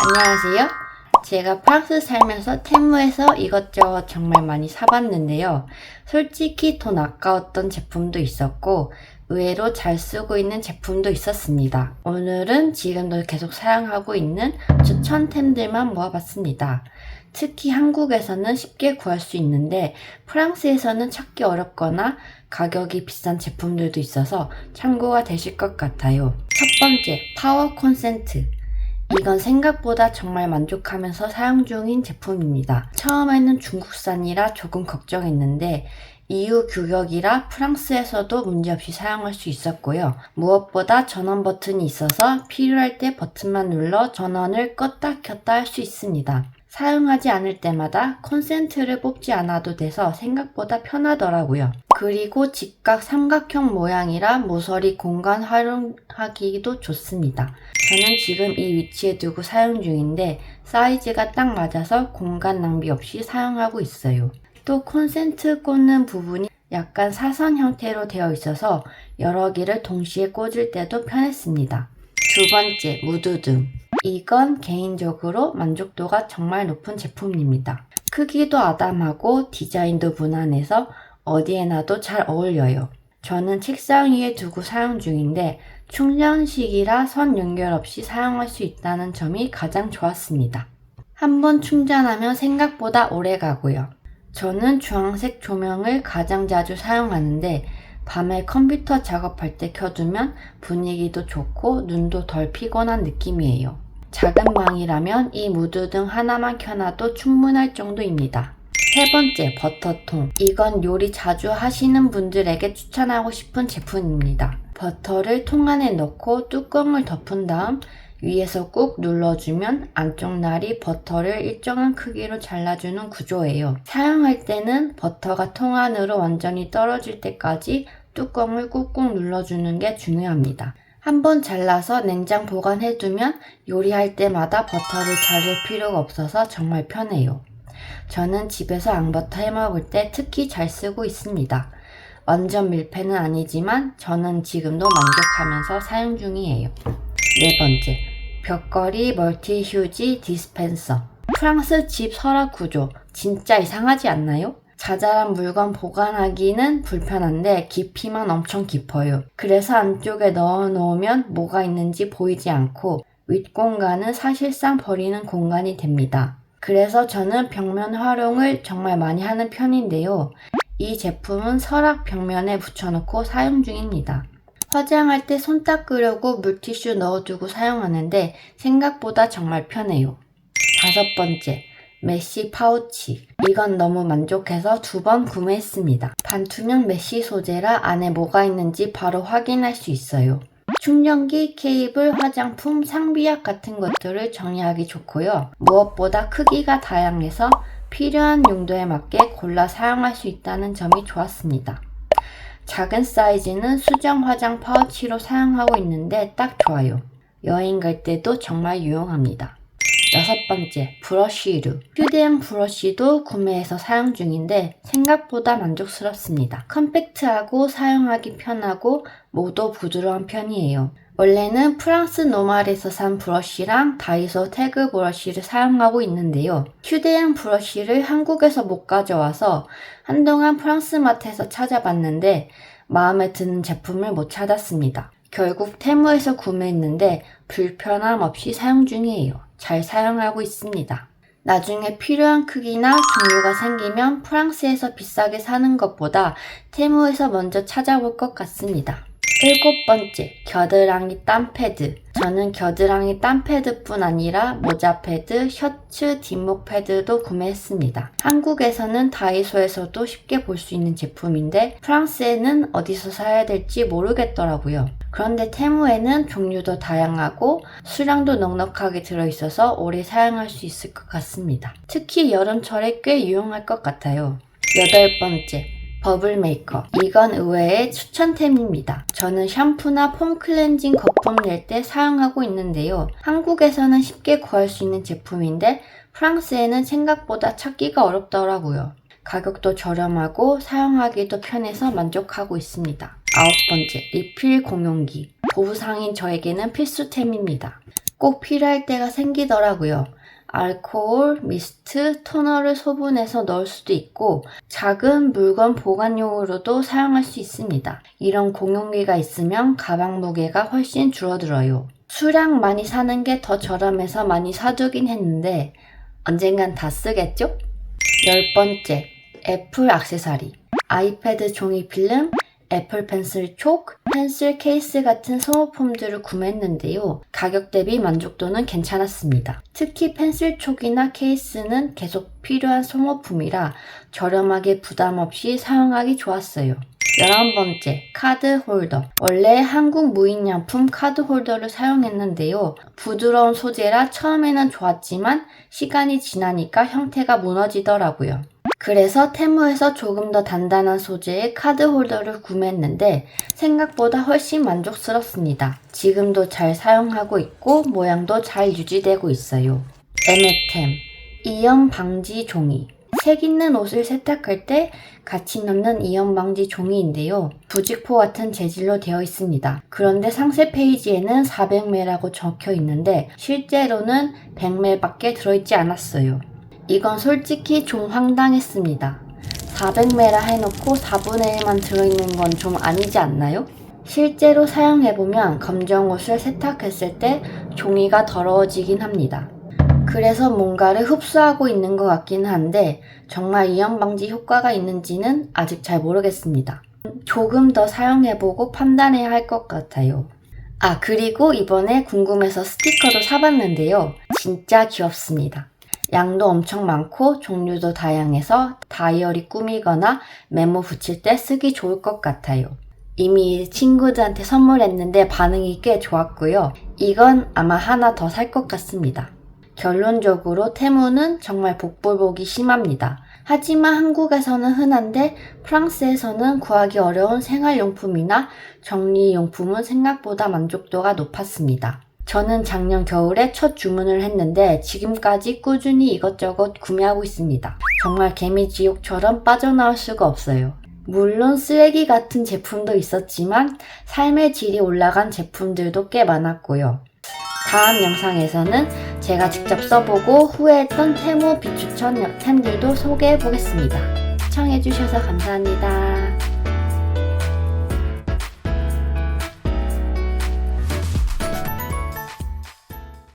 안녕하세요. 제가 프랑스 살면서 테무에서 이것저것 정말 많이 사봤는데요. 솔직히 돈 아까웠던 제품도 있었고 의외로 잘 쓰고 있는 제품도 있었습니다. 오늘은 지금도 계속 사용하고 있는 추천템들만 모아봤습니다. 특히 한국에서는 쉽게 구할 수 있는데 프랑스에서는 찾기 어렵거나 가격이 비싼 제품들도 있어서 참고가 되실 것 같아요. 첫 번째, 파워 콘센트. 이건 생각보다 정말 만족하면서 사용 중인 제품입니다. 처음에는 중국산이라 조금 걱정했는데 EU 규격이라 프랑스에서도 문제없이 사용할 수 있었고요. 무엇보다 전원 버튼이 있어서 필요할 때 버튼만 눌러 전원을 껐다 켰다 할 수 있습니다. 사용하지 않을 때마다 콘센트를 뽑지 않아도 돼서 생각보다 편하더라고요. 그리고 직각 삼각형 모양이라 모서리 공간 활용하기도 좋습니다. 저는 지금 이 위치에 두고 사용 중인데 사이즈가 딱 맞아서 공간 낭비 없이 사용하고 있어요. 또 콘센트 꽂는 부분이 약간 사선 형태로 되어 있어서 여러 개를 동시에 꽂을 때도 편했습니다. 두 번째, 무드등. 이건 개인적으로 만족도가 정말 높은 제품입니다. 크기도 아담하고 디자인도 무난해서 어디에 놔도 잘 어울려요. 저는 책상 위에 두고 사용 중인데 충전식이라 선 연결 없이 사용할 수 있다는 점이 가장 좋았습니다. 한번 충전하면 생각보다 오래 가고요. 저는 주황색 조명을 가장 자주 사용하는데 밤에 컴퓨터 작업할 때 켜두면 분위기도 좋고 눈도 덜 피곤한 느낌이에요. 작은 방이라면 이 무드등 하나만 켜놔도 충분할 정도입니다. 세 번째, 버터통. 이건 요리 자주 하시는 분들에게 추천하고 싶은 제품입니다. 버터를 통 안에 넣고 뚜껑을 덮은 다음 위에서 꾹 눌러주면 안쪽 날이 버터를 일정한 크기로 잘라주는 구조예요. 사용할 때는 버터가 통 안으로 완전히 떨어질 때까지 뚜껑을 꾹꾹 눌러주는 게 중요합니다. 한번 잘라서 냉장 보관해두면 요리할 때마다 버터를 자를 필요가 없어서 정말 편해요. 저는 집에서 앙버터 해먹을 때 특히 잘 쓰고 있습니다. 완전 밀폐는 아니지만 저는 지금도 만족하면서 사용 중이에요. 네 번째, 벽걸이 멀티휴지 디스펜서. 프랑스 집 서랍 구조 진짜 이상하지 않나요? 자잘한 물건 보관하기는 불편한데 깊이만 엄청 깊어요. 그래서 안쪽에 넣어 놓으면 뭐가 있는지 보이지 않고 윗공간은 사실상 버리는 공간이 됩니다. 그래서 저는 벽면 활용을 정말 많이 하는 편인데요. 이 제품은 서랍 벽면에 붙여놓고 사용 중입니다. 화장할 때 손 닦으려고 물티슈 넣어두고 사용하는데 생각보다 정말 편해요. 다섯 번째, 메쉬 파우치. 이건 너무 만족해서 2번 구매했습니다. 반투명 메쉬 소재라 안에 뭐가 있는지 바로 확인할 수 있어요. 충전기, 케이블, 화장품, 상비약 같은 것들을 정리하기 좋고요. 무엇보다 크기가 다양해서 필요한 용도에 맞게 골라 사용할 수 있다는 점이 좋았습니다. 작은 사이즈는 수정 화장 파우치로 사용하고 있는데 딱 좋아요. 여행 갈 때도 정말 유용합니다. 여섯 번째, 브러쉬류. 휴대용 브러쉬도 구매해서 사용 중인데 생각보다 만족스럽습니다. 컴팩트하고 사용하기 편하고 모도 부드러운 편이에요. 원래는 프랑스 노말에서 산 브러쉬랑 다이소 태그 브러쉬를 사용하고 있는데요. 휴대용 브러쉬를 한국에서 못 가져와서 한동안 프랑스 마트에서 찾아봤는데 마음에 드는 제품을 못 찾았습니다. 결국 테무에서 구매했는데 불편함 없이 사용 중이에요. 잘 사용하고 있습니다. 나중에 필요한 크기나 종류가 생기면 프랑스에서 비싸게 사는 것보다 테무에서 먼저 찾아볼 것 같습니다. 일곱 번째, 겨드랑이 땀 패드. 저는 겨드랑이 땀 패드뿐 아니라 모자 패드, 셔츠, 뒷목 패드도 구매했습니다. 한국에서는 다이소에서도 쉽게 볼 수 있는 제품인데 프랑스에는 어디서 사야 될지 모르겠더라고요. 그런데 테무에는 종류도 다양하고 수량도 넉넉하게 들어있어서 오래 사용할 수 있을 것 같습니다. 특히 여름철에 꽤 유용할 것 같아요. 여덟 번째, 버블 메이커. 이건 의외의 추천템입니다. 저는 샴푸나 폼 클렌징 거품 낼 때 사용하고 있는데요. 한국에서는 쉽게 구할 수 있는 제품인데 프랑스에는 생각보다 찾기가 어렵더라고요. 가격도 저렴하고 사용하기도 편해서 만족하고 있습니다. 아홉 번째, 리필 공용기. 보부상인 저에게는 필수템입니다. 꼭 필요할 때가 생기더라고요. 알코올, 미스트, 토너를 소분해서 넣을 수도 있고 작은 물건 보관용으로도 사용할 수 있습니다. 이런 공용기가 있으면 가방 무게가 훨씬 줄어들어요. 수량 많이 사는 게 더 저렴해서 많이 사두긴 했는데 언젠간 다 쓰겠죠? 10번째, 애플 액세서리. 아이패드 종이 필름, 애플 펜슬 촉, 펜슬 케이스 같은 소모품들을 구매했는데요. 가격 대비 만족도는 괜찮았습니다. 특히 펜슬 촉이나 케이스는 계속 필요한 소모품이라 저렴하게 부담 없이 사용하기 좋았어요. 11번째, 카드 홀더. 원래 한국 무인양품 카드 홀더를 사용했는데요. 부드러운 소재라 처음에는 좋았지만 시간이 지나니까 형태가 무너지더라고요. 그래서 테무에서 조금 더 단단한 소재의 카드 홀더를 구매했는데 생각보다 훨씬 만족스럽습니다. 지금도 잘 사용하고 있고 모양도 잘 유지되고 있어요. 에메템 이염 방지 종이. 색 있는 옷을 세탁할 때 같이 넣는 이염 방지 종이인데요. 부직포 같은 재질로 되어 있습니다. 그런데 상세 페이지에는 400ml라고 적혀 있는데 실제로는 100ml밖에 들어있지 않았어요. 이건 솔직히 좀 황당했습니다. 400ml 해놓고 4분의 1만 들어있는 건 좀 아니지 않나요? 실제로 사용해보면 검정 옷을 세탁했을 때 종이가 더러워지긴 합니다. 그래서 뭔가를 흡수하고 있는 것 같기는 한데 정말 이염 방지 효과가 있는지는 아직 잘 모르겠습니다. 조금 더 사용해보고 판단해야 할 것 같아요. 그리고 이번에 궁금해서 스티커도 사봤는데요. 진짜 귀엽습니다. 양도 엄청 많고 종류도 다양해서 다이어리 꾸미거나 메모 붙일 때 쓰기 좋을 것 같아요. 이미 친구들한테 선물했는데 반응이 꽤 좋았고요. 이건 아마 하나 더 살 것 같습니다. 결론적으로 테무는 정말 복불복이 심합니다. 하지만 한국에서는 흔한데 프랑스에서는 구하기 어려운 생활용품이나 정리용품은 생각보다 만족도가 높았습니다. 저는 작년 겨울에 첫 주문을 했는데 지금까지 꾸준히 이것저것 구매하고 있습니다. 정말 개미지옥처럼 빠져나올 수가 없어요. 물론 쓰레기 같은 제품도 있었지만 삶의 질이 올라간 제품들도 꽤 많았고요. 다음 영상에서는 제가 직접 써보고 후회했던 테무 비추천 템들도 소개해보겠습니다. 시청해주셔서 감사합니다.